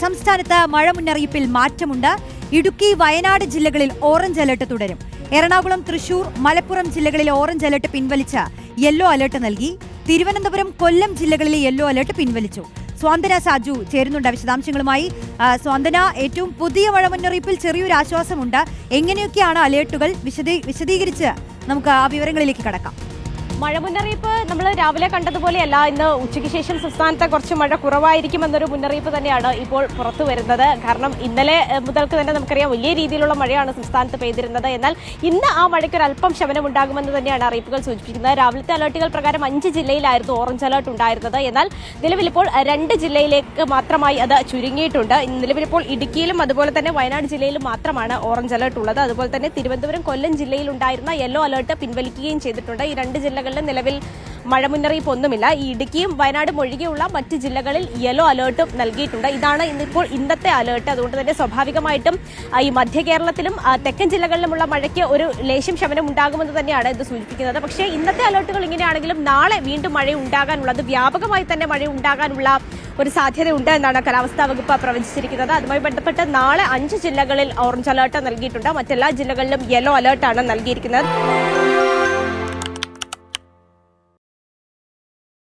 സംസ്ഥാനത്ത് മഴ മുന്നറിയിപ്പിൽ മാറ്റമുണ്ട്. ഇടുക്കി, വയനാട് ജില്ലകളിൽ ഓറഞ്ച് അലർട്ട് തുടരും. എറണാകുളം, തൃശൂർ, മലപ്പുറം ജില്ലകളിൽ ഓറഞ്ച് അലർട്ട് പിൻവലിച്ച് യെല്ലോ അലർട്ട് നൽകി. തിരുവനന്തപുരം, കൊല്ലം ജില്ലകളിലെ യെല്ലോ അലർട്ട് പിൻവലിച്ചു. സ്വാന്തന സാജു ചേരുന്നുണ്ട് വിശദാംശങ്ങളുമായി. സ്വാന്തന, ഏറ്റവും പുതിയ മഴ മുന്നറിയിപ്പിൽ ചെറിയൊരു ആശ്വാസമുണ്ട്. എങ്ങനെയൊക്കെയാണ് അലേർട്ടുകൾ? വിശദീകരിച്ച് നമുക്ക് ആ വിവരങ്ങളിലേക്ക് കടക്കാം. മഴ മുന്നറിയിപ്പ് നമ്മൾ രാവിലെ കണ്ടതുപോലെയല്ല. ഇന്ന് ഉച്ചയ്ക്ക് ശേഷം സംസ്ഥാനത്ത് കുറച്ച് മഴ കുറവായിരിക്കുമെന്നൊരു മുന്നറിയിപ്പ് തന്നെയാണ് ഇപ്പോൾ പുറത്തു വരുന്നത്. കാരണം ഇന്നലെ മുതൽക്ക് തന്നെ നമുക്കറിയാം വലിയ രീതിയിലുള്ള മഴയാണ് സംസ്ഥാനത്ത് പെയ്തിരുന്നത്. എന്നാൽ ഇന്ന് ആ മഴയ്ക്ക് ഒരു അല്പം ശമനം ഉണ്ടാകുമെന്ന് തന്നെയാണ് അറിയിപ്പുകൾ സൂചിപ്പിക്കുന്നത്. രാവിലത്തെ അലർട്ടുകൾ പ്രകാരം 5 ജില്ലയിലായിരുന്നു ഓറഞ്ച് അലർട്ട് ഉണ്ടായിരുന്നത്. എന്നാൽ നിലവിലിപ്പോൾ 2 ജില്ലയിലേക്ക് മാത്രമായി അത് ചുരുങ്ങിയിട്ടുണ്ട്. നിലവിലിപ്പോൾ ഇടുക്കിയിലും അതുപോലെ തന്നെ വയനാട് ജില്ലയിലും മാത്രമാണ് ഓറഞ്ച് അലർട്ട് ഉള്ളത്. അതുപോലെ തന്നെ തിരുവനന്തപുരം, കൊല്ലം ജില്ലയിൽ ഉണ്ടായിരുന്ന യെല്ലോ അലർട്ട് പിൻവലിക്കുകയും ചെയ്തിട്ടുണ്ട്. ഈ 2 ജില്ലകളിൽ നിലവിൽ മഴ മുന്നറിയിപ്പ് ഒന്നുമില്ല. ഈ ഇടുക്കിയും വയനാടും ഒഴികെയുള്ള മറ്റ് ജില്ലകളിൽ യെല്ലോ അലേർട്ടും നൽകിയിട്ടുണ്ട്. ഇതാണ് ഇന്നത്തെ അലേർട്ട്. അതുകൊണ്ട് തന്നെ സ്വാഭാവികമായിട്ടും ഈ മധ്യ കേരളത്തിലും തെക്കൻ ജില്ലകളിലുമുള്ള മഴയ്ക്ക് ഒരു ലേശം ശമനം ഉണ്ടാകുമെന്ന് തന്നെയാണ് ഇത് സൂചിപ്പിക്കുന്നത്. പക്ഷേ ഇന്നത്തെ അലേർട്ടുകൾ ഇങ്ങനെയാണെങ്കിലും നാളെ വീണ്ടും മഴ ഉണ്ടാകാനുള്ളത്, വ്യാപകമായി തന്നെ മഴ ഉണ്ടാകാനുള്ള ഒരു സാധ്യതയുണ്ട് എന്നാണ് കാലാവസ്ഥാ വകുപ്പ് പ്രവചിച്ചിരിക്കുന്നത്. അതുമായി ബന്ധപ്പെട്ട് നാളെ 5 ജില്ലകളിൽ ഓറഞ്ച് അലേർട്ട് നൽകിയിട്ടുണ്ട്. മറ്റെല്ലാ ജില്ലകളിലും യെല്ലോ അലേർട്ടാണ് നൽകിയിരിക്കുന്നത്.